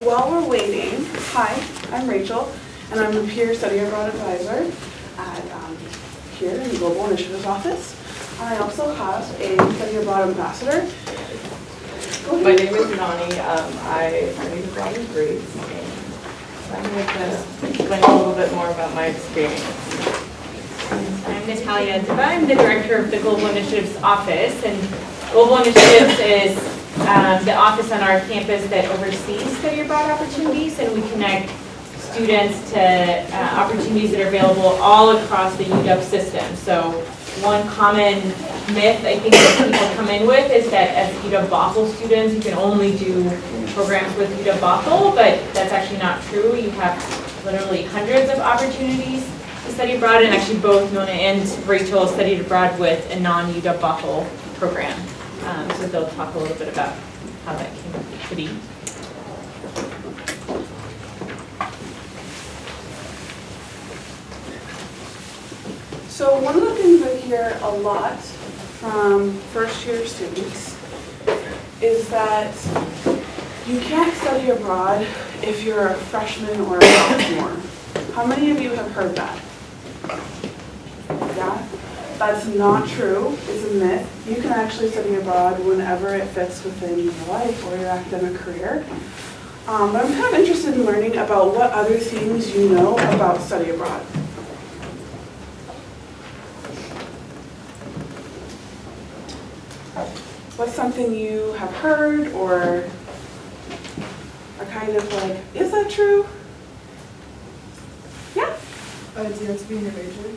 While we're waiting, hi, I'm Rachel, and I'm the Peer Study Abroad Advisor at here in the Global Initiatives Office. I also have a Study Abroad Ambassador. My name is Nani. I studied abroad in Greece, and I'm here to explain a little bit more about my experience. I'm Natalia Diba. I'm the director of the Global Initiatives Office, and Global Initiatives is the office on our campus that oversees study abroad opportunities, and we connect students to opportunities that are available all across the UW system. So one common myth I think that people come in with is that as UW Bothell students, you can only do programs with UW Bothell, but that's actually not true. You have literally hundreds of opportunities to study abroad, and actually both Nona and Rachel studied abroad with a non-UW Bothell program. So they'll talk a little bit about how that came to be. So one of the things I hear a lot from first-year students is that you can't study abroad if you're a freshman or a sophomore. How many of you have heard that? Yeah? That's not true. It's a myth. You can actually study abroad whenever it fits within your life or your academic career. But I'm kind of interested in learning about what other things you know about study abroad. What's something you have heard or are kind of like, is that true? Yeah? Do you have to be in your major?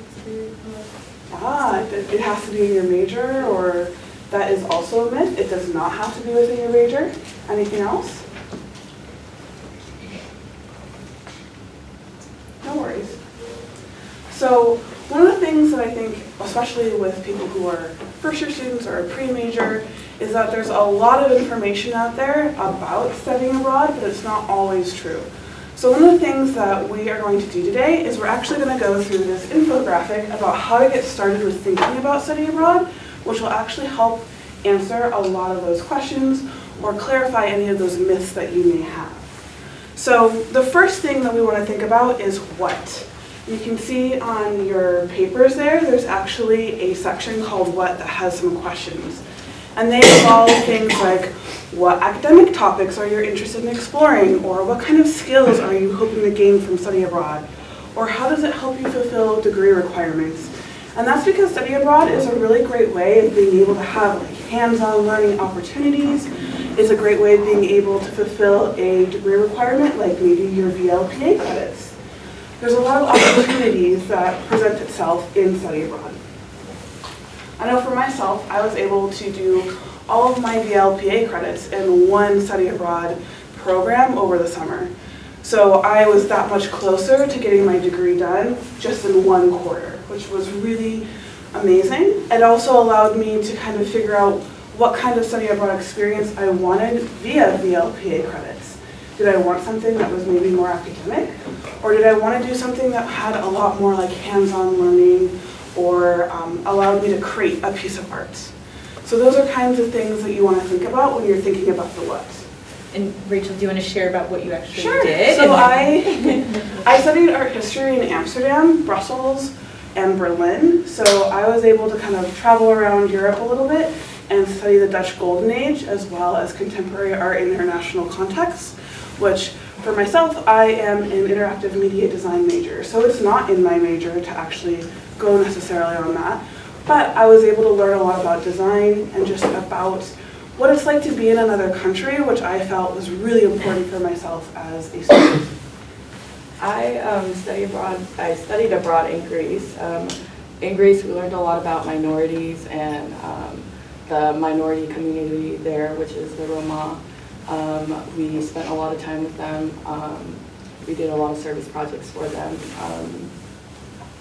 It has to be in your major, or that is also a myth. It does not have to be within your major. Anything else? No worries. So one of the things that I think, especially with people who are first-year students or a pre-major, is that there's a lot of information out there about studying abroad, but it's not always true. So one of the things that we are going to do today is we're actually going to go through this infographic about how to get started with thinking about study abroad, which will actually help answer a lot of those questions or clarify any of those myths that you may have. So the first thing that we want to think about is what. You can see on your papers there's actually a section called What that has some questions. And they involve things like, what academic topics are you interested in exploring? Or what kind of skills are you hoping to gain from study abroad? Or how does it help you fulfill degree requirements? And that's because study abroad is a really great way of being able to have hands-on learning opportunities. It's a great way of being able to fulfill a degree requirement, like maybe your VLPA credits. There's a lot of opportunities that present itself in study abroad. I know for myself, I was able to do all of my VLPA credits in one study abroad program over the summer. So I was that much closer to getting my degree done just in one quarter, which was really amazing. It also allowed me to kind of figure out what kind of study abroad experience I wanted via VLPA credits. Did I want something that was maybe more academic? Or did I want to do something that had a lot more like hands-on learning or allowed me to create a piece of art? So those are kinds of things that you want to think about when you're thinking about the what. And Rachel, do you want to share about what you actually Sure. did? So I studied art history in Amsterdam, Brussels, and Berlin. So I was able to kind of travel around Europe a little bit and study the Dutch Golden Age as well as contemporary art in international contexts, which for myself, I am an interactive media design major. So it's not in my major to actually go necessarily on that. But I was able to learn a lot about design and just about what it's like to be in another country, which I felt was really important for myself as a student. I studied abroad in Greece. In Greece, we learned a lot about minorities and the minority community there, which is the Roma. We spent a lot of time with them. We did a lot of service projects for them.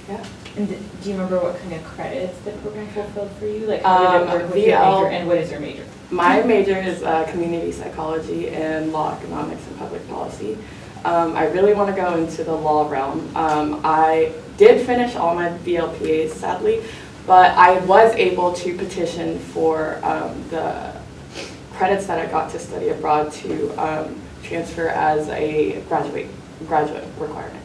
Yeah. And do you remember what kind of credits the program fulfilled for you? Like how did it work with your major, and what is your major? My major is community psychology and law, economics, and public policy. I really want to go into the law realm. I did finish all my VLPAs, sadly, but I was able to petition for the credits that I got to study abroad to transfer as a graduate requirement.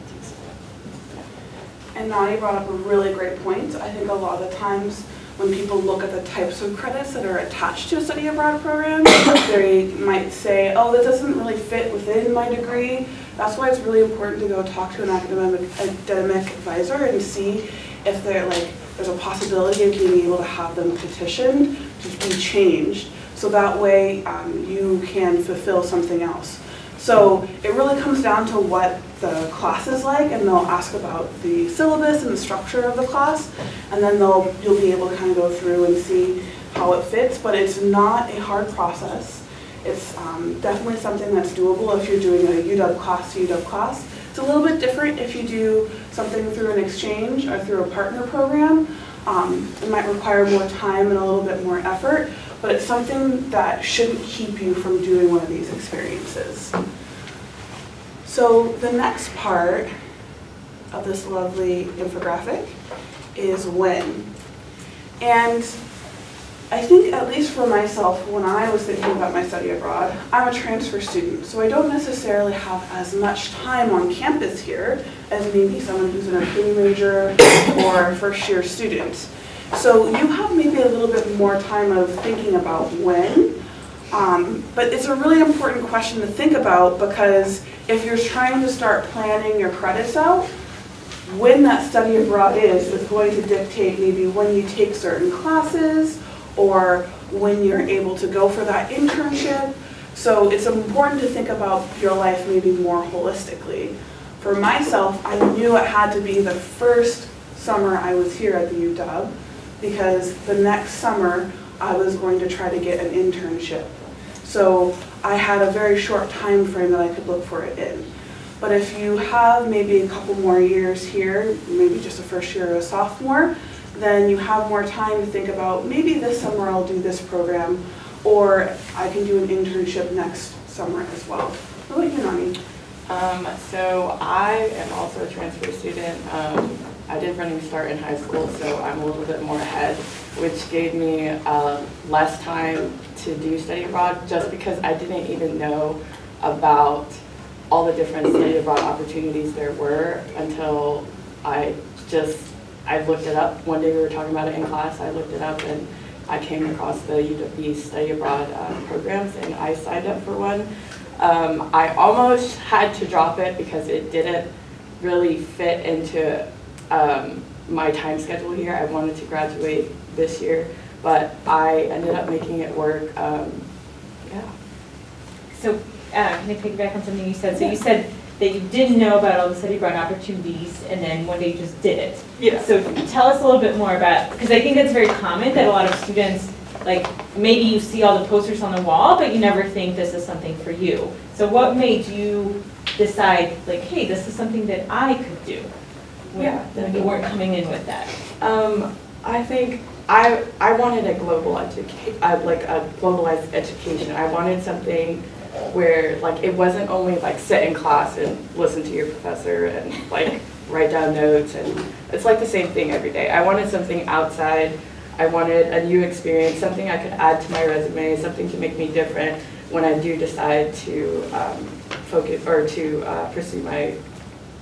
And Nani brought up a really great point. I think a lot of the times when people look at the types of credits that are attached to a study abroad program, they might say, oh, that doesn't really fit within my degree. That's why it's really important to go talk to an academic advisor and see if there's a possibility of being able to have them petitioned to be changed. So that way you can fulfill something else. So it really comes down to what the class is like, and they'll ask about the syllabus and the structure of the class, and then you'll be able to kind of go through and see how it fits, but it's not a hard process. It's definitely something that's doable if you're doing a UW class to UW class. It's a little bit different if you do something through an exchange or through a partner program. It might require more time and a little bit more effort, but it's something that shouldn't keep you from doing one of these experiences. So the next part of this lovely infographic is when. And I think, at least for myself, when I was thinking about my study abroad, I'm a transfer student, so I don't necessarily have as much time on campus here as maybe someone who's an AP major or a first-year student. So you have maybe a little bit more time of thinking about when, but it's a really important question to think about, because if you're trying to start planning your credits out, when that study abroad is going to dictate maybe when you take certain classes or when you're able to go for that internship. So it's important to think about your life maybe more holistically. For myself, I knew it had to be the first summer I was here at the UW, because the next summer I was going to try to get an internship. So I had a very short time frame that I could look for it in. But if you have maybe a couple more years here, maybe just a first year or a sophomore, then you have more time to think about, maybe this summer I'll do this program, or I can do an internship next summer as well. What about you, Nani? So I am also a transfer student. I did Running Start in high school, so I'm a little bit more ahead, which gave me less time to do study abroad, just because I didn't even know about all the different study abroad opportunities there were until I looked it up. One day we were talking about it in class, I looked it up, and I came across the UW study abroad programs, and I signed up for one. I almost had to drop it because it didn't really fit into my time schedule here. I wanted to graduate this year, but I ended up making it work. Yeah. So can I piggyback on something you said? So you said that you didn't know about all the study abroad opportunities, and then one day you just did it. Yeah. So tell us a little bit more about, because I think that's very common that a lot of students, like, maybe you see all the posters on the wall, but you never think this is something for you. So what made you decide, like, hey, this is something that I could do? When you weren't coming in with that. I think I wanted a globalized education. I wanted something where, like, it wasn't only like sit in class and listen to your professor and like write down notes, and it's like the same thing every day. I wanted something outside. I wanted a new experience, something I could add to my resume, something to make me different when I do decide to focus or to pursue my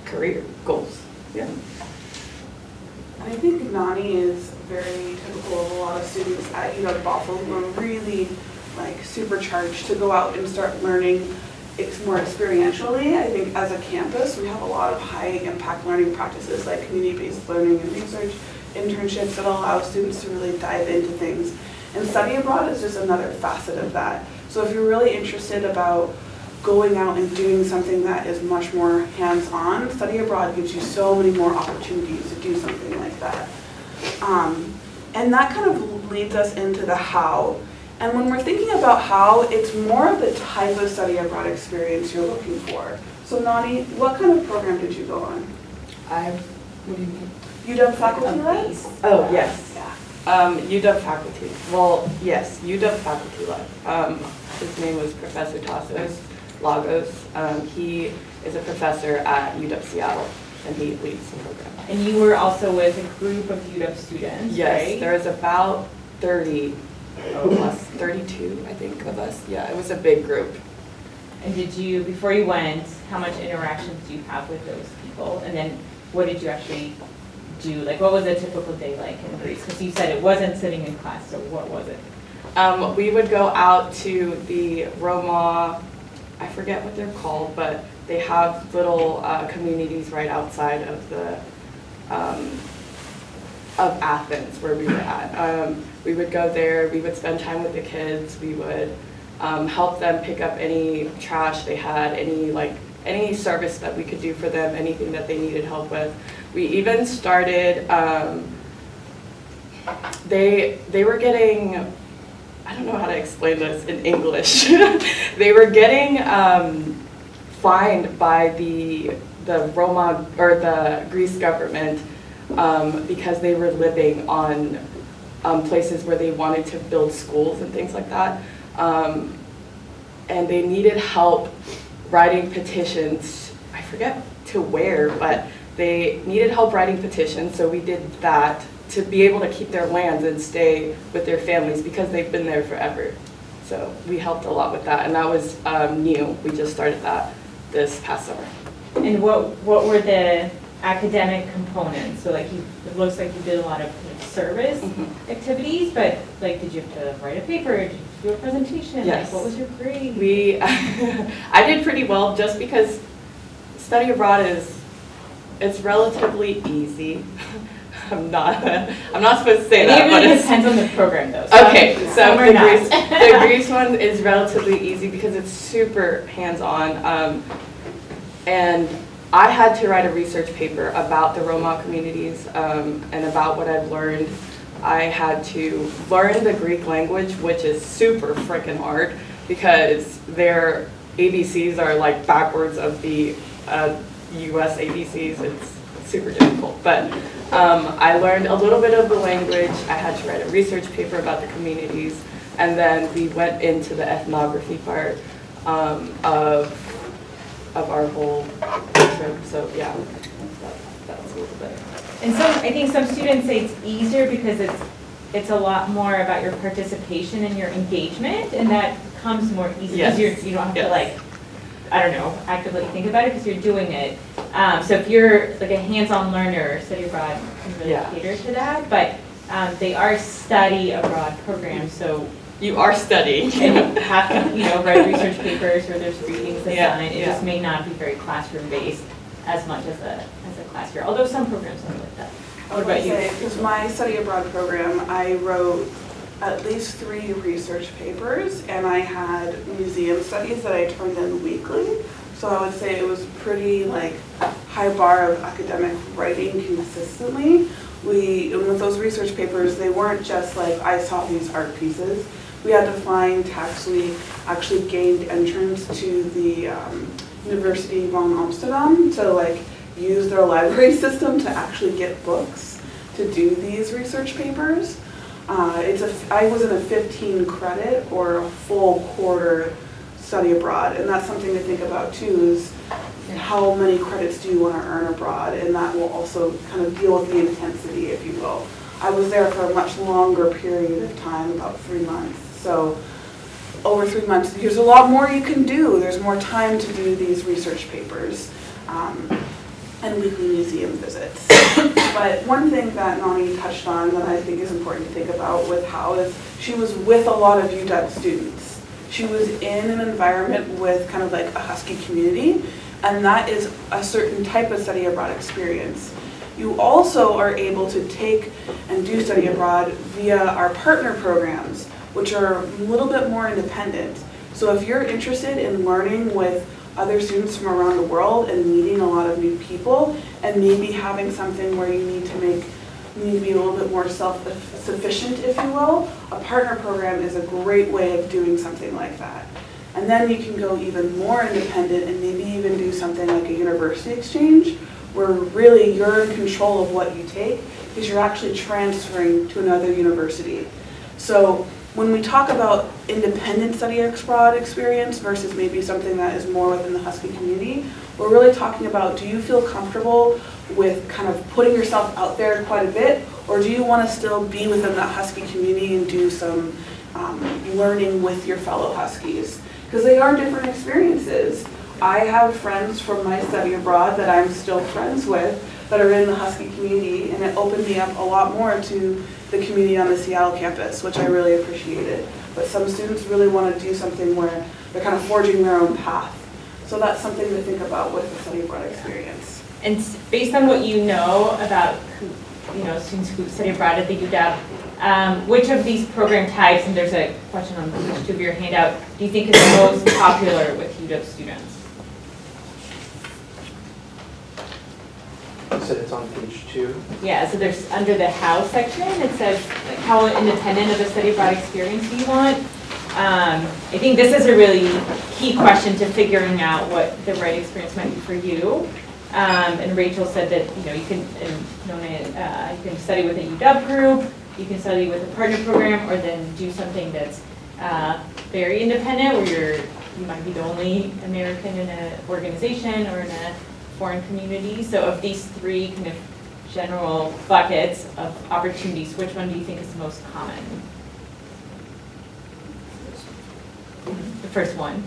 career goals. Yeah. I think Nani is very typical of a lot of students at UW Bothell who are really like supercharged to go out and start learning more experientially. I think as a campus, we have a lot of high impact learning practices like community-based learning and research internships that allow students to really dive into things. And study abroad is just another facet of that. So if you're really interested about going out and doing something that is much more hands-on, study abroad gives you so many more opportunities to do something like that. And that kind of leads us into the how. And when we're thinking about how, it's more of the type of study abroad experience you're looking for. So Nani, what kind of program did you go on? What do you mean? UW faculty led? Oh, yes. Yeah. UW faculty. Well, yes, UW faculty led. His name was Professor Tassos Lagos. He is a professor at UW Seattle, and he leads the program. And you were also with a group of UW students, Yes, right? there was about 30 plus 32, I think, of us. Yeah, it was a big group. And did you, before you went, how much interaction did you have with those people? And then what did you actually do? Like, what was a typical day like in Greece? Because you said it wasn't sitting in class, so what was it? We would go out to the Roma, I forget what they're called, but they have little communities right outside of the of Athens where we were at. We would go there, we would spend time with the kids, we would help them pick up any trash they had, any service that we could do for them, anything that they needed help with. We even started, they were getting, I don't know how to explain this in English. They were getting fined by the Roma, or the Greece government, because they were living on places where they wanted to build schools and things like that. And they needed help writing petitions. I forget to where, but they needed help writing petitions, so we did that to be able to keep their lands and stay with their families because they've been there forever. So we helped a lot with that, and that was new. We just started that this past summer. And what were the academic components? So like it looks like you did a lot of service activities, but like did you have to write a paper? Did you do a presentation? Yes. Like what was your grade? I did pretty well just because study abroad it's relatively easy. I'm not supposed to say that, It but really it's depends on the program though. So okay. So some are the not. Greece one is relatively easy because it's super hands-on, and I had to write a research paper about the Roma communities and about what I've learned. I had to learn the Greek language, which is super freaking hard because their ABCs are like backwards of the US ABCs. It's super difficult, but I learned a little bit of the language. I had to write a research paper about the communities, and then we went into the ethnography part of our whole trip. So yeah, that's a little bit. And I think some students say it's easier because it's a lot more about your participation and your engagement, and that comes more easy because you don't have to like, I don't know, actively think about it because you're doing it. So if you're like a hands-on learner, study abroad can really cater to that. But they are study abroad programs, so you are studying. and you have to write research papers or there's readings that's Yeah, done. It just may not be very classroom based as much as a class year. Although some programs are like that. What about you? Because my study abroad program, I wrote at least 3 research papers, and I had museum studies that I turned in weekly. So I would say it was pretty like high bar of academic writing consistently. And with those research papers, they weren't just like I saw these art pieces. We had to find texts. We actually gained entrance to the University van Amsterdam to like use their library system to actually get books to do these research papers. I was in a 15 credit or a full quarter study abroad, and that's something to think about too, is how many credits do you want to earn abroad, and that will also kind of deal with the intensity, if you will. I was there for a much longer period of time, about 3 months. So over 3 months, there's a lot more you can do. There's more time to do these research papers and weekly museum visits. But one thing that Nani touched on that I think is important to think about with Hao is she was with a lot of UW students. She was in an environment with kind of like a Husky community, and that is a certain type of study abroad experience. You also are able to take and do study abroad via our partner programs, which are a little bit more independent. So if you're interested in learning with other students from around the world and meeting a lot of new people, and maybe having something where you need to be a little bit more self-sufficient, if you will, a partner program is a great way of doing something like that. And then you can go even more independent and maybe even do something like a university exchange, where really you're in control of what you take because you're actually transferring to another university. So when we talk about independent study abroad experience versus maybe something that is more within the Husky community, we're really talking about, do you feel comfortable with kind of putting yourself out there quite a bit, or do you want to still be within that Husky community and do some learning with your fellow Huskies, because they are different experiences. I have friends from my study abroad that I'm still friends with that are in the Husky community, and it opened me up a lot more to the community on the Seattle campus, which I really appreciated. But some students really want to do something where they're kind of forging their own path. So that's something to think about with the study abroad experience. And based on what you know about students who study abroad at the UW, which of these program types, and there's a question on page 2 of your handout, do you think is most popular with UW students? You said it's on page 2. Yeah, so there's, under the how section, it says, like, how independent of a study abroad experience do you want? I think this is a really key question to figuring out what the right experience might be for you. And Rachel said that, you can, you can study with a UW group, you can study with a partner program, or then do something that's very independent, where you might be the only American in an organization or in a foreign community. So of these 3 kind of general buckets of opportunities, which one do you think is the most common? The first one.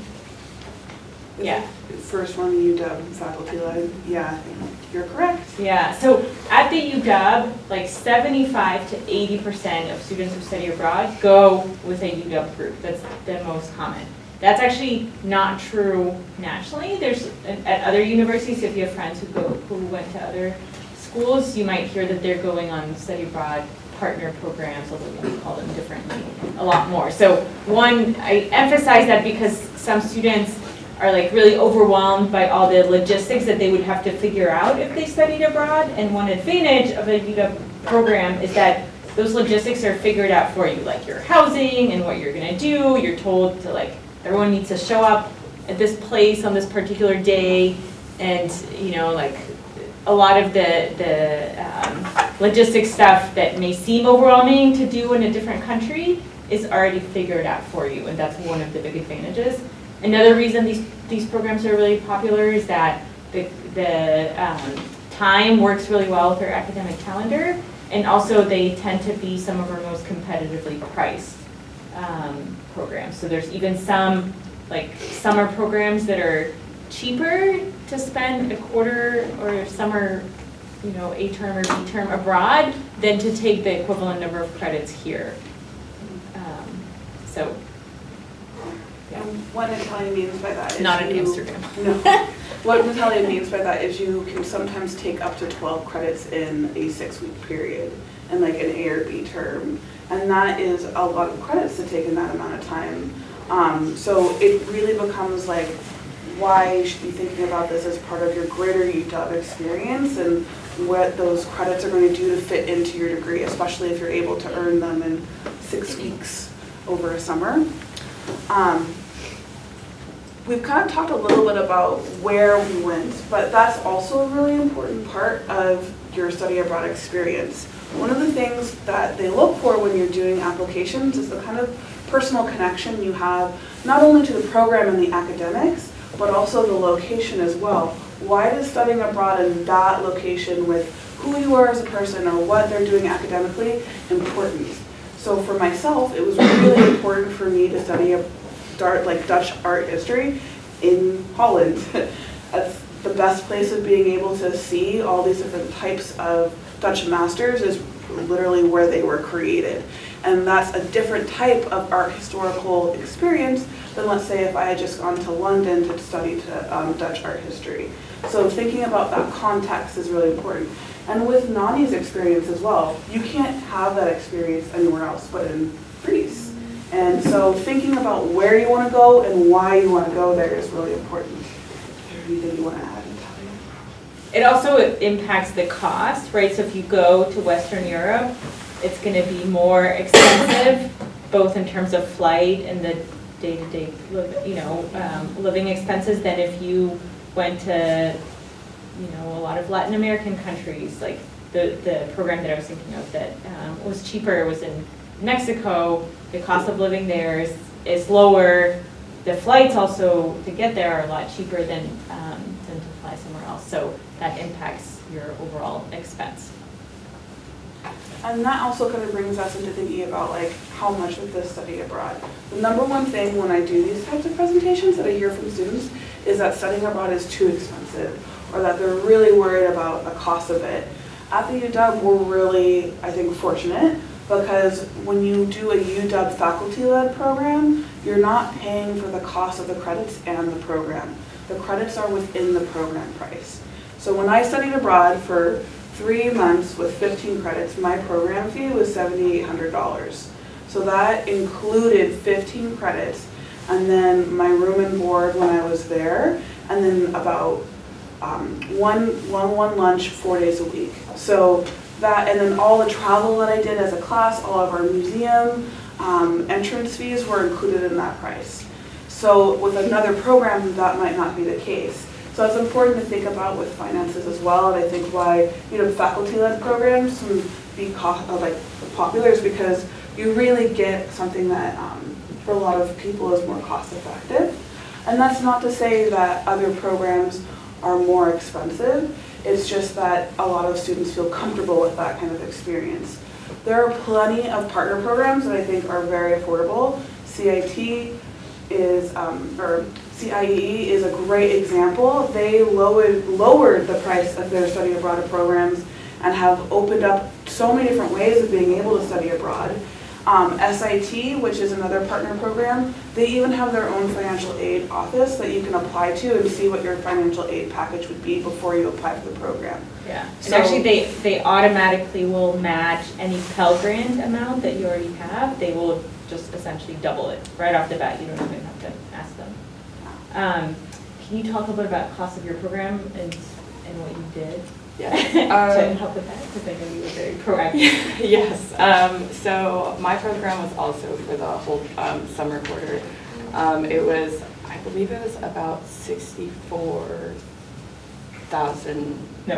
Yeah. First one, UW faculty led. Yeah, I think you're correct. Yeah, so at the UW, like 75 to 80% of students who study abroad go with a UW group. That's the most common. That's actually not true nationally. There's, at other universities, if you have friends who went to other schools, you might hear that they're going on study abroad partner programs, although we call them differently, a lot more. So one, I emphasize that because some students are like really overwhelmed by all the logistics that they would have to figure out if they studied abroad. And one advantage of a UW program is that those logistics are figured out for you, like your housing and what you're gonna do. You're told to, like, everyone needs to show up at this place on this particular day, and like a lot of the logistics stuff that may seem overwhelming to do in a different country is already figured out for you, and that's one of the big advantages. Another reason these programs are really popular is that the time works really well with their academic calendar, and also they tend to be some of our most competitively priced programs. So there's even some like summer programs that are cheaper to spend a quarter or summer, A term or B term abroad than to take the equivalent number of credits here. So. And what Natalia means by that is Not in Amsterdam. No. What Natalia means by that is you can sometimes take up to 12 credits in a 6-week period, and like an A or B term. And that is a lot of credits to take in that amount of time. So it really becomes like, why you should be thinking about this as part of your greater UW experience and what those credits are going to do to fit into your degree, especially if you're able to earn them in 6 weeks over a summer. We've kind of talked a little bit about where we went, but that's also a really important part of your study abroad experience. One of the things that they look for when you're doing applications is the kind of personal connection you have, not only to the program and the academics, but also the location as well. Why is studying abroad in that location with who you are as a person or what they're doing academically important? So for myself, it was really important for me to study Dutch art history in Holland. That's the best place of being able to see all these different types of Dutch masters is literally where they were created. And that's a different type of art historical experience than, let's say, if I had just gone to London to study Dutch art history. So thinking about that context is really important. And with Nani's experience as well, you can't have that experience anywhere else but in Greece. And so thinking about where you want to go and why you want to go there is really important. Is there anything you want to add, Natalia? It also impacts the cost, right? So if you go to Western Europe, it's going to be more expensive, both in terms of flight and the day-to-day, living expenses than if you went to, a lot of Latin American countries. Like the program that I was thinking of that was cheaper was in Mexico. The cost of living there is lower. The flights also to get there are a lot cheaper than to fly somewhere else. So that impacts your overall expense. And that also kind of brings us into thinking about like how much of this study abroad. The number one thing when I do these types of presentations that I hear from students is that studying abroad is too expensive, or that they're really worried about the cost of it. At the UW, we're really, I think, fortunate because when you do a UW faculty-led program, you're not paying for the cost of the credits and the program. The credits are within the program price. So when I studied abroad for 3 months with 15 credits, my program fee was $7,800. So that included 15 credits, and then my room and board when I was there, and then about one lunch 4 days a week. So that, and then all the travel that I did as a class, all of our museum entrance fees were included in that price. So with another program, that might not be the case. So it's important to think about with finances as well, and I think why faculty-led programs can be popular is because you really get something that for a lot of people is more cost-effective. And that's not to say that other programs are more expensive. It's just that a lot of students feel comfortable with that kind of experience. There are plenty of partner programs that I think are very affordable. CIT is, or CIEE is a great example. They lowered the price of their study abroad programs and have opened up so many different ways of being able to study abroad. SIT, which is another partner program, they even have their own financial aid office that you can apply to and see what your financial aid package would be before you apply for the program. Yeah, and So- actually they automatically will match any Pell Grant amount that you already have. They will just essentially double it right off the bat. You don't even have to ask them. Can you talk a little bit about cost of your program and what you did? Yeah. To help with that, because I know you were very proactive. Yes, so my program was also for the whole summer quarter. It was, I believe it was about 64,000-ish. No.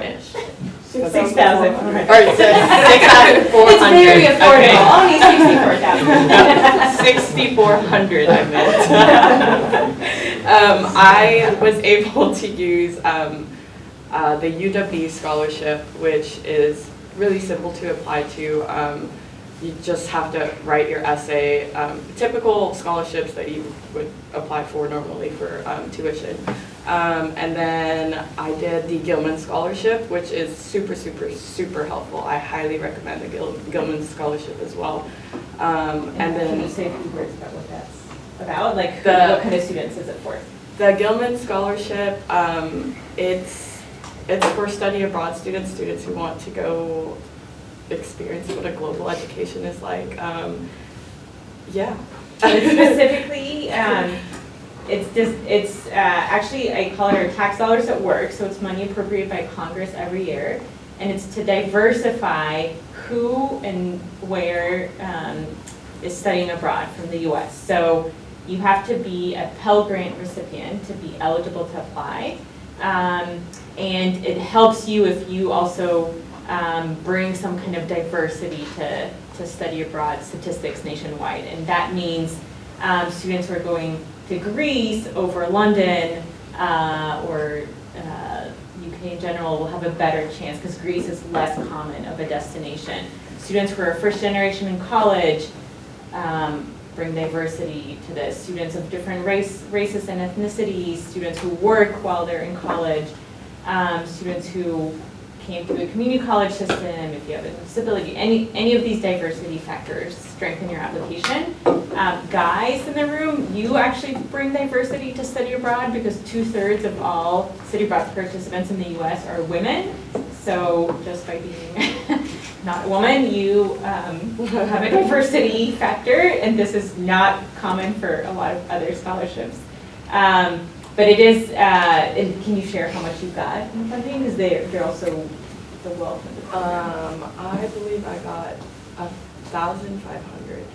6,000. Or 6,400. It's very affordable, only 64,000. 6,400 I meant. I was able to use the UW scholarship, which is really simple to apply to. You just have to write your essay, typical scholarships that you would apply for normally for tuition. And then I did the Gilman Scholarship, which is super, super, super helpful. I highly recommend the Gilman Scholarship as well. And then can you say a few words about what that's about? Like, The- what kind of students is it for? the Gilman Scholarship, it's for study abroad students who want to go experience what a global education is like. Yeah. Specifically, it's actually, I call it our tax dollars at work, so it's money appropriated by Congress every year, and it's to diversify who and where is studying abroad from the US. So you have to be a Pell Grant recipient to be eligible to apply. And it helps you if you also bring some kind of diversity to study abroad statistics nationwide. And that means students who are going to Greece over London or UK in general will have a better chance because Greece is less common of a destination. Students who are first generation in college bring diversity to this. Students of different races and ethnicities, students who work while they're in college, students who came through the community college system, if you have a disability, any of these diversity factors strengthen your application. Guys in the room, you actually bring diversity to study abroad because 2/3 of all study abroad participants in the US are women. So just by being not a woman, you have a diversity factor, and this is not common for a lot of other scholarships. But it is, and can you share how much you got in funding? Because they're also the wealth of the program. I believe I got 1,500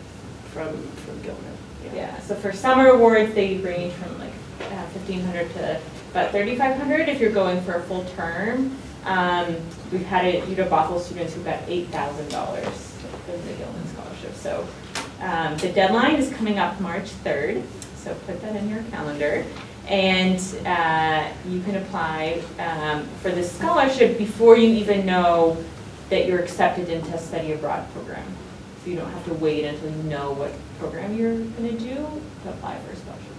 from Gilman. Yeah, so for summer awards, they range from like 1,500 to about 3,500 if you're going for a full term. We've had it, Bothell students who got $8,000 for the Gilman Scholarship. So the deadline is coming up March 3rd, so put that in your calendar. And you can apply for this scholarship before you even know that you're accepted into a study abroad program. So you don't have to wait until you know what program you're going to do to apply for a scholarship.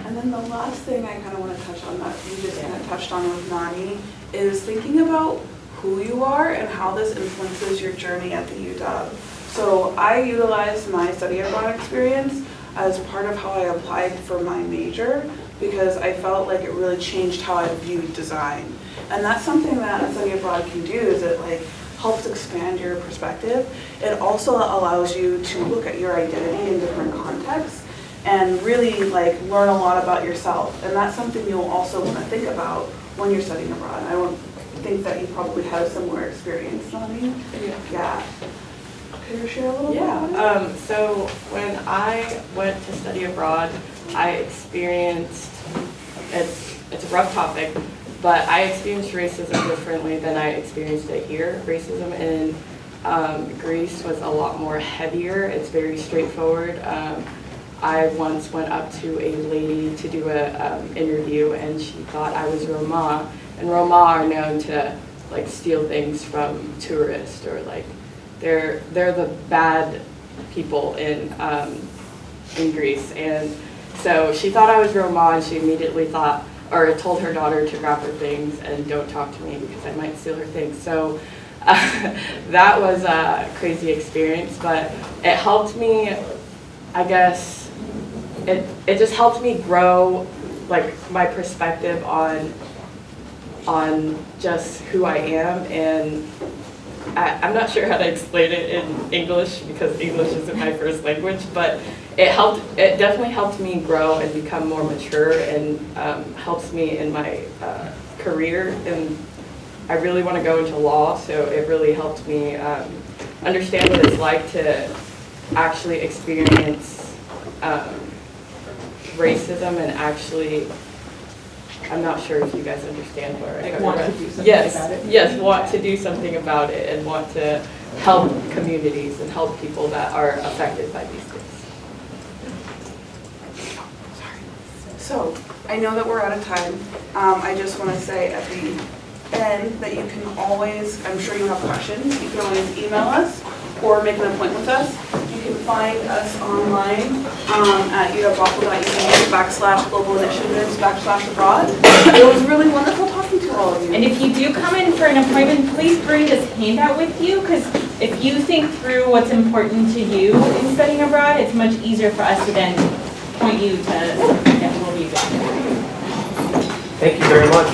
And then the last thing I kind of want to touch on that you just kind of touched on with Nani is thinking about who you are and how this influences your journey at the UW. So I utilized my study abroad experience as part of how I applied for my major because I felt like it really changed how I viewed design. And that's something that a study abroad can do is it like helps expand your perspective. It also allows you to look at your identity in different contexts and really like learn a lot about yourself. And that's something you'll also want to think about when you're studying abroad. I don't think that you probably had a similar experience, Nani? Yeah. Can you share a little bit about it? So when I went to study abroad, I experienced, it's a rough topic, but I experienced racism differently than I experienced it here. Racism in Greece was a lot more heavier. It's very straightforward. I once went up to a lady to do an interview, and she thought I was Roma, and Roma are known to like steal things from tourists or like they're the bad people in Greece, and so she thought I was Roma, and she immediately thought or told her daughter to grab her things and don't talk to me because I might steal her things. So that was a crazy experience, but it helped me, I guess. It just helped me grow like my perspective on just who I am, and I'm not sure how to explain it in English because English isn't my first language, but it definitely helped me grow and become more mature, and helps me in my career, and I really want to go into law, so it really helped me understand what it's like to actually experience racism and actually, I'm not sure if you guys understand where I Want to do something yes, about it? yes, want to do something about it and want to help communities and help people that are affected by these things. So, I know that we're out of time. I just want to say at the end that you can always, I'm sure you have questions, you can always email us or make an appointment with us. You can find us online at uwbuffalo.edu/global initiatives/abroad. It was really wonderful talking to all of you. And if you do come in for an appointment, please bring this handout with you, because if you think through what's important to you in studying abroad, it's much easier for us to then point you to something that will be good. Thank you very much.